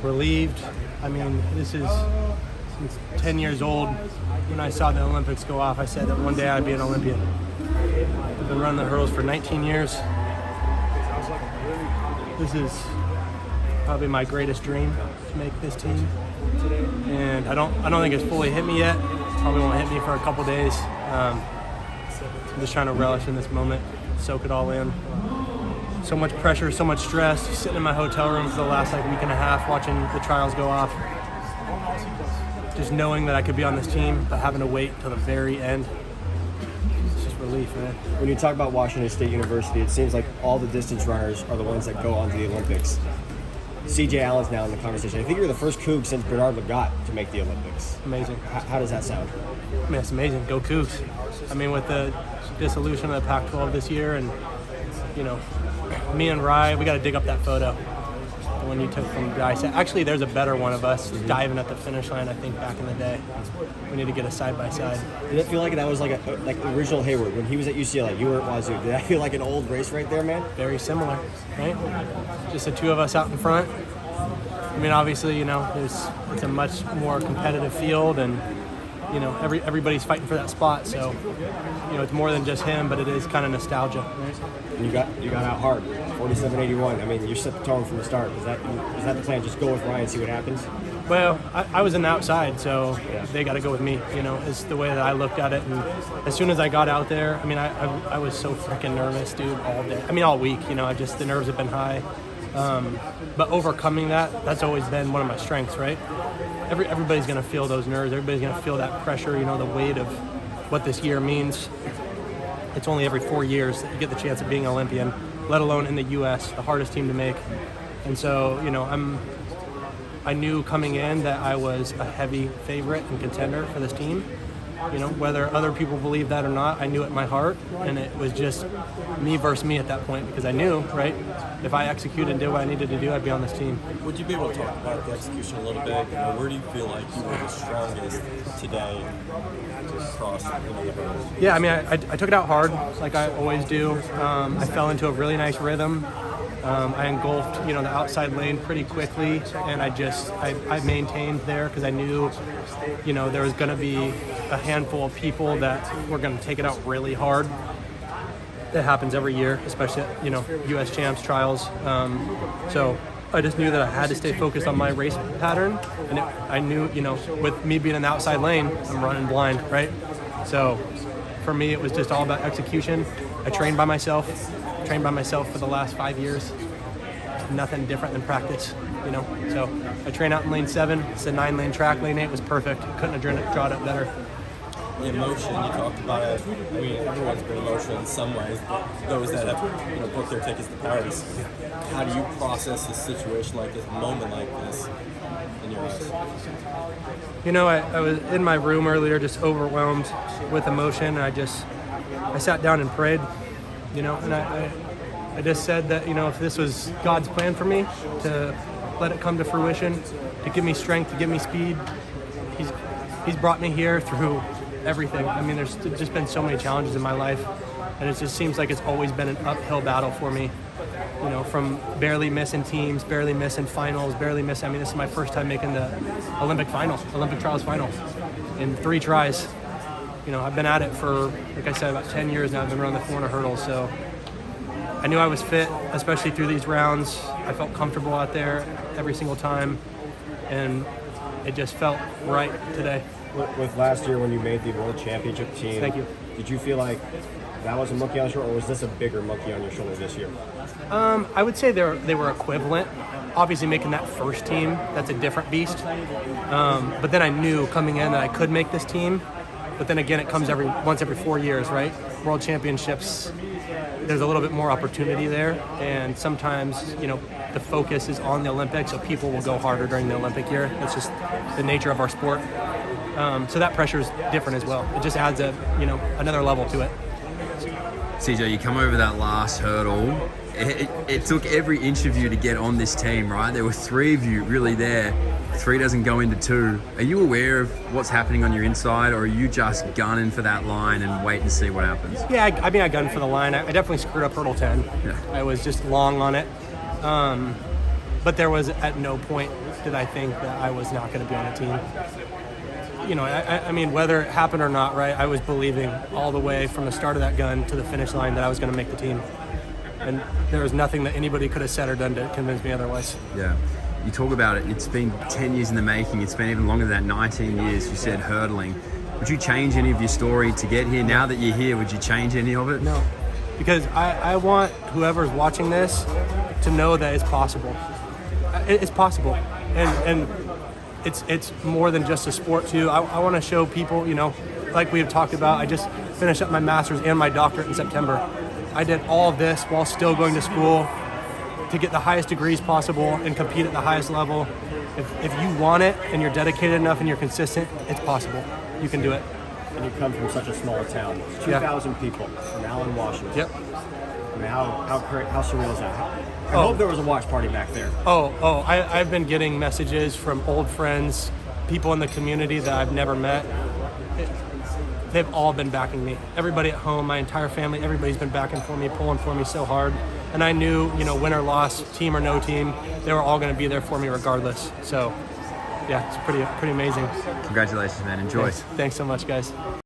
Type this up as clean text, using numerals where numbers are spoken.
relieved. I mean, this is since 10 years old. When I saw the Olympics go off, I said that one day I'd be an Olympian. I've been running the hurdles for 19 years. This is probably my greatest dream, to make this team. And I don't think it's fully hit me yet. Probably won't hit me for a couple days. I'm just trying to relish in this moment, soak it all in. So much pressure, so much stress, sitting in my hotel room for the last week and a half watching the trials go off. Just knowing that I could be on this team, but having to wait till the very end. It's just relief, man. When you talk about Washington State University, it seems like all the distance runners are the ones that go on to the Olympics. CJ Allen's now in the conversation. I think you're the first Coug since Bernard Lagat to make the Olympics. Amazing. How does that sound? I mean, it's amazing. Go Cougs. I mean, with the dissolution of the Pac-12 this year, and, me and Rye, we got to dig up that photo. The one you took from Dyer. Actually, there's a better one of us diving at the finish line, I think, back in the day. We need to get a side-by-side. Did it feel like that was like original Hayward when he was at UCLA? You were at Wazoo. Did that feel like an old race right there, man? Very similar, right? Just the two of us out in front. I mean, obviously, it's a much more competitive field, and everybody's fighting for that spot. So, it's more than just him, but it is kind of nostalgia, right? And you got out hard, 47.81. I mean, you set the tone from the start. Is that the plan? Just go with Ryan, see what happens? Well, I was in the outside, so they got to go with me. Is the way that I looked at it. And as soon as I got out there, I mean, I was so freaking nervous, dude, all day. I mean, all week. The nerves have been high. But overcoming that's always been one of my strengths, right? Everybody's going to feel those nerves. Everybody's going to feel that pressure, the weight of what this year means. It's only every 4 years that you get the chance of being an Olympian, let alone in the U.S., the hardest team to make. And so, I knew coming in that I was a heavy favorite and contender for this team. Whether other people believe that or not, I knew it in my heart, and it was just me versus me at that point, because I knew, right, if I executed and did what I needed to do, I'd be on this team. Would you be able to talk about the execution a little bit? Where do you feel like you were the strongest today across the hurdles? Yeah, I mean, I took it out hard, like I always do. I fell into a really nice rhythm. I engulfed, the outside lane pretty quickly, and I maintained there because I knew, there was going to be a handful of people that were going to take it out really hard. That happens every year, especially at, U.S. Champs trials. So I just knew that I had to stay focused on my race pattern, and I knew, with me being in the outside lane, I'm running blind, right? So for me, it was just all about execution. I trained by myself for the last 5 years. Nothing different than practice, So I trained out in lane 7. It's a 9-lane track. Lane 8 was perfect. Couldn't have drawn it better. The emotion, you talked about it. I mean, everyone's been emotional in some ways, but those that have, booked their tickets to Paris, how do you process a situation like this, a moment like this in your race? I was in my room earlier, just overwhelmed with emotion. I sat down and prayed, and I just said that, if this was God's plan for me, to let it come to fruition, to give me strength, to give me speed. He's brought me here through everything. I mean, there's just been so many challenges in my life, and it just seems like it's always been an uphill battle for me. From barely missing teams, barely missing finals, this is my first time making the Olympic trials final in 3 tries. I've been at it for, like I said, about 10 years now. I've been running the 400 hurdles, so I knew I was fit, especially through these rounds. I felt comfortable out there every single time, and it just felt right today. With last year when you made the World Championship team, Thank you. Did you feel like that was a monkey on your shoulder, or was this a bigger monkey on your shoulder this year? I would say they were equivalent. Obviously, making that first team, that's a different beast. But then I knew coming in that I could make this team. But then again, it comes once every 4 years, right? World Championships, there's a little bit more opportunity there. And sometimes, the focus is on the Olympics, so people will go harder during the Olympic year. It's just the nature of our sport. So that pressure is different as well. It just adds another level to it. CJ, you come over that last hurdle. It took every inch of you to get on this team, right? There were 3 of you really there. 3 doesn't go into 2. Are you aware of what's happening on your inside, or are you just gunning for that line and wait and see what happens? Yeah, I gunned for the line. I definitely screwed up hurdle 10. Yeah. I was just long on it. But there was at no point did I think that I was not going to be on the team. You know, I mean, whether it happened or not, right, I was believing all the way from the start of that gun to the finish line that I was going to make the team. And there was nothing that anybody could have said or done to convince me otherwise. Yeah. You talk about it, it's been 10 years in the making, it's been even longer than that, 19 years, you said, hurdling. Would you change any of your story to get here? Now that you're here, would you change any of it? No, because I want whoever's watching this to know that it's possible. It's possible. And it's more than just a sport too. I want to show people, you know, like we have talked about, I just finished up my master's and my doctorate in September. I did all of this while still going to school to get the highest degrees possible and compete at the highest level. If you want it and you're dedicated enough and you're consistent, it's possible. You can do it. And you come from such a small town, 2,000 people from Allen, Washington. Yep. I mean, how surreal is that? I hope there was a watch party back there. I've been getting messages from old friends, people in the community that I've never met. They've all been backing me. Everybody at home, my entire family, everybody's been backing for me, pulling for me so hard. And I knew, you know, win or loss, team or no team, they were all going to be there for me regardless. So, yeah, it's pretty amazing. Congratulations, man. Enjoy. Thanks so much, guys.